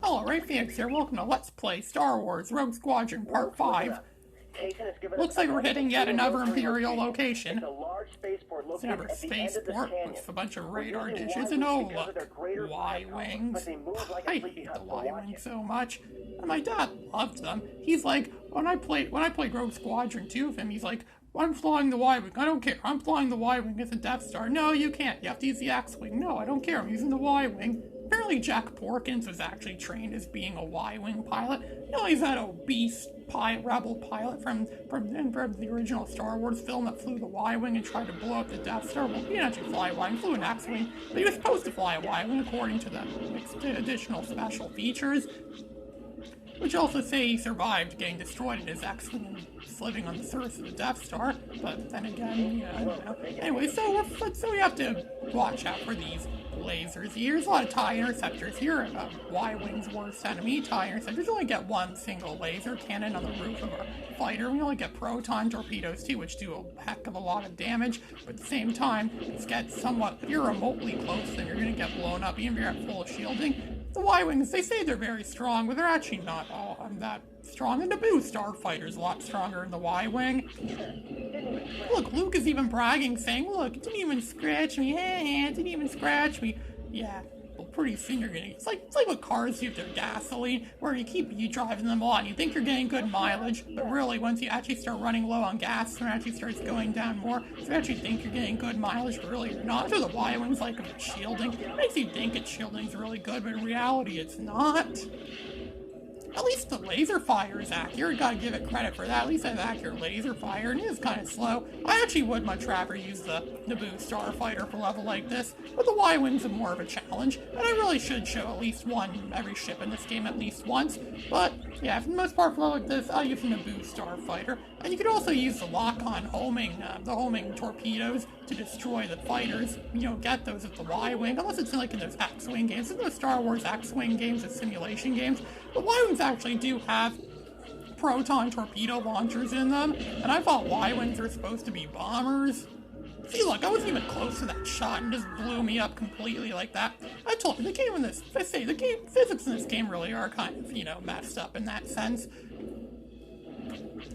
Hello, Ray Phoenix here. Welcome to Let's Play Star Wars Rogue Squadron Part 5. Looks like we're hitting yet another Imperial location. It's another spaceport with a bunch of radar dishes, and oh look, Y-Wings. I hate the Y-Wings so much. And my dad loved them. He's like, when I played Rogue Squadron 2 with him, he's like, I'm flying the Y-Wing. I don't care. I'm flying the Y-Wing as a Death Star. No, you can't. You have to use the X-Wing. No, I don't care. I'm using the Y-Wing. Apparently Jack Porkins was actually trained as being a Y-Wing pilot. You know, he's that obese rebel pilot from the original Star Wars film that flew the Y-Wing and tried to blow up the Death Star. Well, he didn't actually fly a Y-Wing, flew an X-Wing, but he was supposed to fly a Y-Wing according to the additional special features, which also say he survived getting destroyed in his X-Wing and living on the surface of the Death Star. But then again, I don't know. Anyway, so we have to watch out for these lasers. There's a lot of TIE interceptors here. Y-Wing's worst enemy, TIE interceptors only get one single laser cannon on the roof of a fighter. We only get proton torpedoes too, which do a heck of a lot of damage. But at the same time, if you're remotely close, then you're going to get blown up, even if you're at full shielding. The Y-Wings, they say they're very strong, but they're actually not all that strong. The Naboo starfighter's a lot stronger than the Y-Wing. Look, Luke is even bragging, saying, look, it didn't even scratch me. It didn't even scratch me. Yeah, well, pretty soon you're getting... It's like with cars with their gasoline, where you driving them a lot, and you think you're getting good mileage, but really, once you actually start running low on gas, it actually starts going down more, so you actually think you're getting good mileage, but really you're not. So the Y-Wings, like, with shielding, it makes you think its shielding's really good, but in reality, it's not. At least the laser fire is accurate. Gotta give it credit for that. At least it has accurate laser fire, and it is kind of slow. I actually would much rather use the Naboo starfighter for a level like this, but the Y-Wings are more of a challenge, and I really should show at least every ship in this game at least once. But yeah, for the most part, for a level like this, I'll use the Naboo starfighter, and you could also use the lock-on homing torpedoes to destroy the fighters. You don't get those with the Y-Wing, unless it's like in those X-Wing games. In those Star Wars X-Wing games, the simulation games, the Y-Wings actually do have proton torpedo launchers in them, and I thought Y-Wings were supposed to be bombers. See, look, I wasn't even close to that shot and just blew me up completely like that. I told you, the physics in this game really are kind of, messed up in that sense.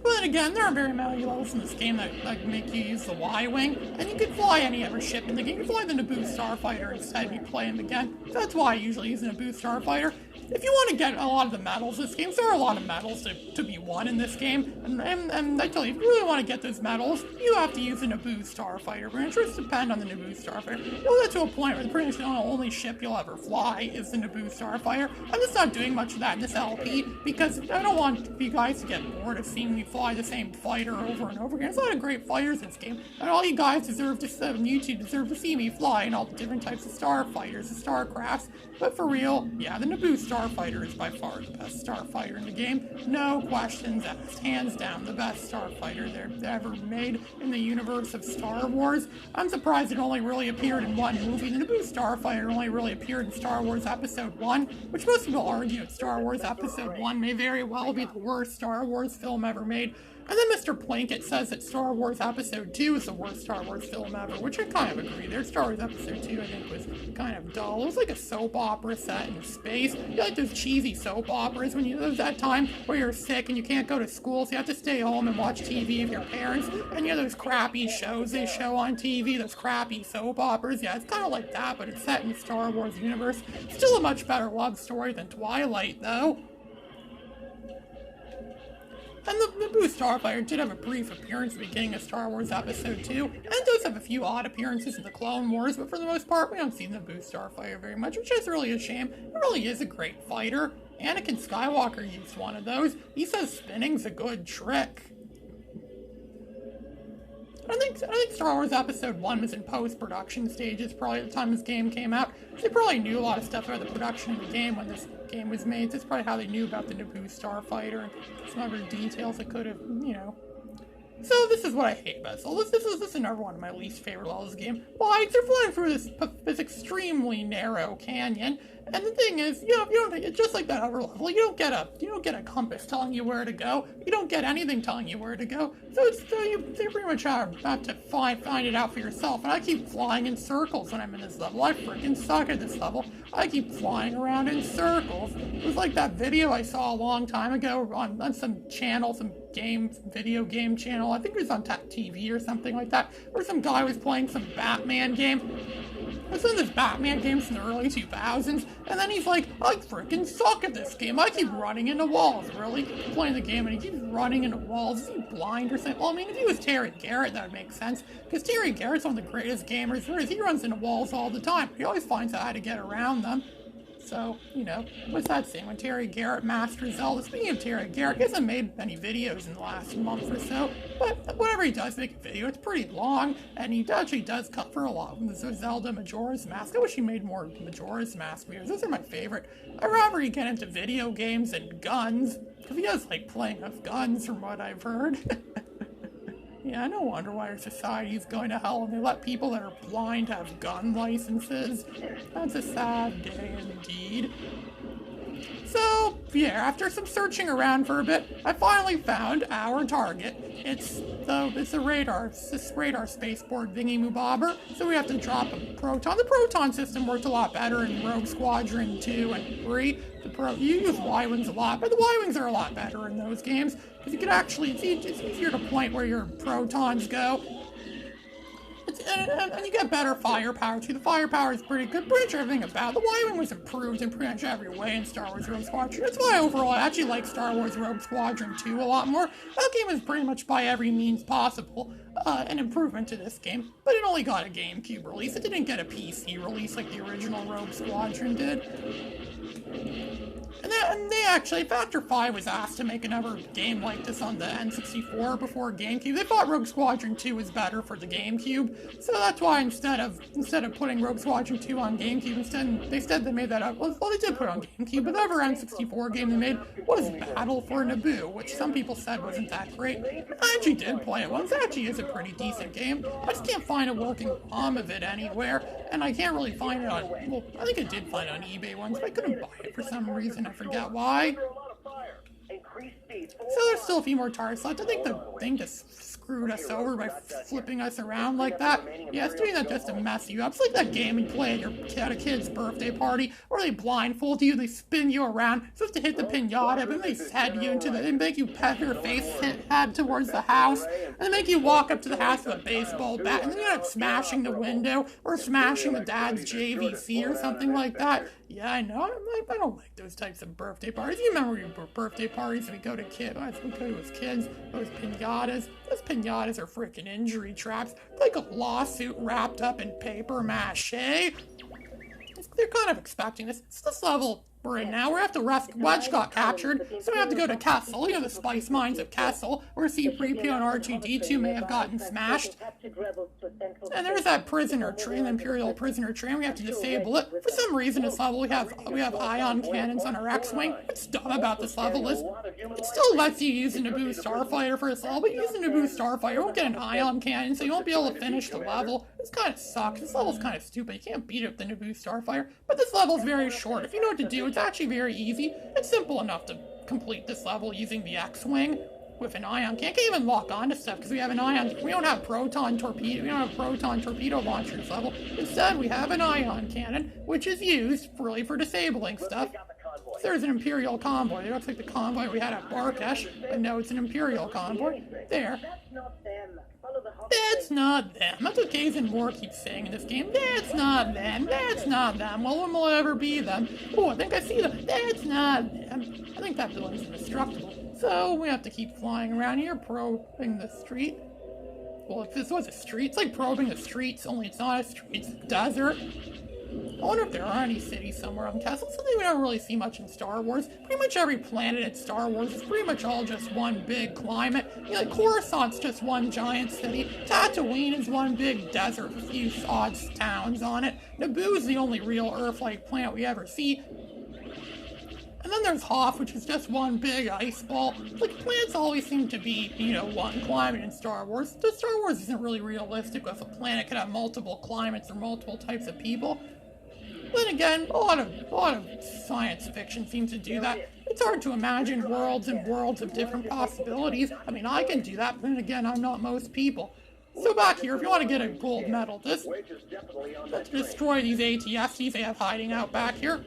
But then again, there are very many levels in this game that make you use the Y-Wing, and you can fly any other ship in the game. You can fly the Naboo starfighter instead if you play him again. That's why I usually use the Naboo starfighter. If you want to get a lot of the medals in this game, there are a lot of medals to be won in this game, and I tell you, if you really want to get those medals, you have to use the Naboo starfighter. But it just depends on the Naboo starfighter. You'll get to a point where pretty much the only ship you'll ever fly is the Naboo starfighter. I'm just not doing much of that in this LP, because I don't want you guys to get bored of seeing me fly the same fighter over and over again. There's a lot of great fighters in this game, and all you guys on YouTube deserve to see me fly in all the different types of starfighters and starcrafts. But for real, yeah, the Naboo starfighter is by far the best starfighter in the game. No questions asked. Hands down, the best starfighter they've ever made in the universe of Star Wars. I'm surprised it only really appeared in one movie. The Naboo starfighter only really appeared in Star Wars Episode 1, which most people argue that Star Wars Episode 1 may very well be the worst Star Wars film ever made. And then Mr. Plinkett says that Star Wars Episode 2 is the worst Star Wars film ever, which I kind of agree there. Star Wars Episode 2, I think, was kind of dull. It was like a soap opera set in space. You like those cheesy soap operas when there's that time where you're sick and you can't go to school, so you have to stay home and watch TV with your parents. And those crappy shows they show on TV, those crappy soap operas. Yeah, it's kind of like that, but it's set in the Star Wars universe. Still a much better love story than Twilight, though. And the Naboo starfighter did have a brief appearance at the beginning of Star Wars Episode 2, and it does have a few odd appearances in the Clone Wars, but for the most part, we don't see the Naboo starfighter very much, which is really a shame. It really is a great fighter. Anakin Skywalker used one of those. He says spinning's a good trick. I think Star Wars Episode 1 was in post-production stages probably at the time this game came out. They probably knew a lot of stuff about the production of the game when this game was made. That's probably how they knew about the Naboo starfighter and some other details that could have, So this is what I hate about this. This is another one of my least favorite levels of the game. Why? They're flying through this extremely narrow canyon, and the thing is, you don't. It's just like that other level. You don't get a compass telling you where to go. You don't get anything telling you where to go. So you pretty much have to find it out for yourself. And I keep flying in circles when I'm in this level. I freaking suck at this level. I keep flying around in circles. It was like that video I saw a long time ago on some channel, some video game channel. I think it was on TV or something like that, where some guy was playing some Batman game. It was in this Batman games in the early 2000s, and then he's like, I freaking suck at this game. I keep running into walls, really. Playing the game, and he keeps running into walls. Is he blind or something? Well, I mean, if he was Terry Garrett, that would make sense, because Terry Garrett's one of the greatest gamers there is. He runs into walls all the time. He always finds out how to get around them. So, what's that saying? When Terry Garrett masters Zelda. Speaking of Terry Garrett, he hasn't made any videos in the last month or so, but whenever he does make a video, it's pretty long, and he actually does cover a lot of the Zelda Majora's Mask. I wish he made more Majora's Mask videos. Those are my favorite. I'd rather he get into video games and guns, because he does like playing with guns from what I've heard. Yeah, no wonder why our society is going to hell and they let people that are blind have gun licenses. That's a sad day indeed. So, yeah, after some searching around for a bit, I finally found our target. It's a radar spaceport thingy-mabobber, so we have to drop a proton. The proton system worked a lot better in Rogue Squadron 2 and 3. You use Y-Wings a lot, but the Y-Wings are a lot better in those games, because you can actually, it's easier to point where your protons go. And you get better firepower too. The firepower is pretty good. Pretty much everything about the Y-Wing was improved in pretty much every way in Star Wars Rogue Squadron. That's why overall I actually like Star Wars Rogue Squadron 2 a lot more. That game is pretty much by every means possible an improvement to this game, but it only got a GameCube release. It didn't get a PC release like the original Rogue Squadron did. And they actually, Factor 5 was asked to make another game like this on the N64 before GameCube. They thought Rogue Squadron 2 was better for the GameCube, so that's why instead of putting Rogue Squadron 2 on GameCube, they made that up. Well, they did put it on GameCube, but the other N64 game they made was Battle for Naboo, which some people said wasn't that great. I actually did play it once. It actually is a pretty decent game. I just can't find a working ROM of it anywhere, and I can't really find it on, well, I think I did find it on eBay once, but I couldn't buy it for some reason. I forget why. So there's still a few more targets left. I think the thing just screwed us over by flipping us around like that. Yeah, it's doing that just to mess you up. It's like that game you play at a kid's birthday party where they blindfold you, they spin you around, so to hit the pinata, but they head you into they make you pat your face head towards the house, and they make you walk up to the house with a baseball bat, and then you end up smashing the window or smashing the dad's JVC or something like that. Yeah, I know. I don't like those types of birthday parties. You remember your birthday parties we go to as kids? Those pinatas. Those pinatas are freaking injury traps. Like a lawsuit wrapped up in paper mache. They're kind of expecting this. It's this level we're in now. We have to rescue. Wedge got captured, so we have to go to Kessel. The spice mines of Kessel, where C-3PO and R2-D2 may have gotten smashed. And there's that prisoner train, the Imperial prisoner train. We have to disable it. For some reason, this level we have ion cannons on our X-wing. What's dumb about this level is it still lets you use a Naboo starfighter for this level, but using a Naboo starfighter, you won't get an ion cannon, so you won't be able to finish the level. This kind of sucks. This level's kind of stupid. You can't beat it with the Naboo starfighter. But this level's very short. If you know what to do, it's actually very easy. It's simple enough to complete this level using the X-wing with an ion cannon. Can't even lock onto stuff because we have an ion. We don't have proton torpedo. We don't have proton torpedo launcher this level. Instead, we have an ion cannon, which is used really for disabling stuff. There's an Imperial convoy. It looks like the convoy we had at Barkesh, but no, it's an Imperial convoy. There. That's not them. That's what Gaze Moore keeps saying in this game. That's not them. That's not them. Well, when will it ever be them? Oh, I think I see them. That's not them. I think that building's indestructible. So we have to keep flying around here, probing the street. Well, if this was a street, it's like probing the streets, only it's not a street, it's a desert. I wonder if there are any cities somewhere on Kessel. Something we don't really see much in Star Wars. Pretty much every planet in Star Wars is pretty much all just one big climate. Like Coruscant's just one giant city. Tatooine is one big desert with a few odd towns on it. Naboo is the only real Earth-like planet we ever see. And then then there's Hoth, which is just one big ice ball. Like, planets always seem to be, you know, one climate in Star Wars. The Star Wars isn't really realistic if a planet could have multiple climates or multiple types of people. Then again, a lot of science fiction seems to do that. It's hard to imagine worlds and worlds of different possibilities. I mean, I can do that, but then again, I'm not most people. So back here, if you want to get a gold medal, let's destroy these ATSTs they have hiding out back here.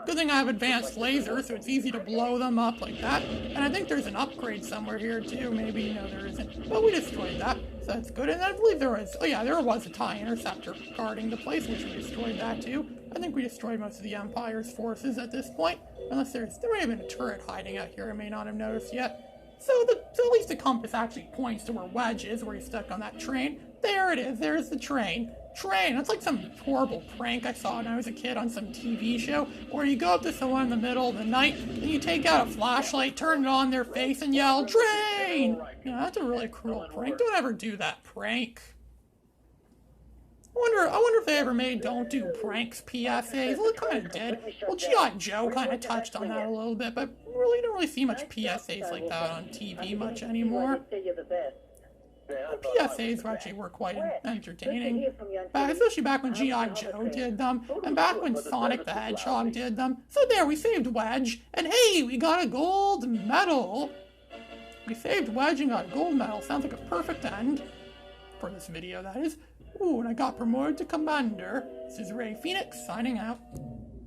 Good thing I have advanced lasers, so it's easy to blow them up like that. And I think there's an upgrade somewhere here too. Maybe, no, there isn't. But we destroyed that, so that's good. And I believe there was, oh yeah, there was a TIE interceptor guarding the place, which we destroyed that too. I think we destroyed most of the Empire's forces at this point. Unless there may have been a turret hiding out here I may not have noticed yet. So at least the compass actually points to where Wedge is, where he's stuck on that train. There it is, there's the train. That's like some horrible prank I saw when I was a kid on some TV show, where you go up to someone in the middle of the night, and you take out a flashlight, turn it on their face, and yell, "Train!" Yeah, that's a really cruel prank. Don't ever do that prank. I wonder if they ever made Don't Do Pranks PSAs. Well, it kind of did. Well, G.I. Joe kind of touched on that a little bit, but really don't really see much PSAs like that on TV much anymore. PSAs actually were quite entertaining, especially back when G.I. Joe did them, and back when Sonic the Hedgehog did them. So there, we saved Wedge, and hey, we got a gold medal! We saved Wedge and got a gold medal. Sounds like a perfect end for this video, that is. Ooh, and I got promoted to Commander. This is Ray Phoenix, signing out.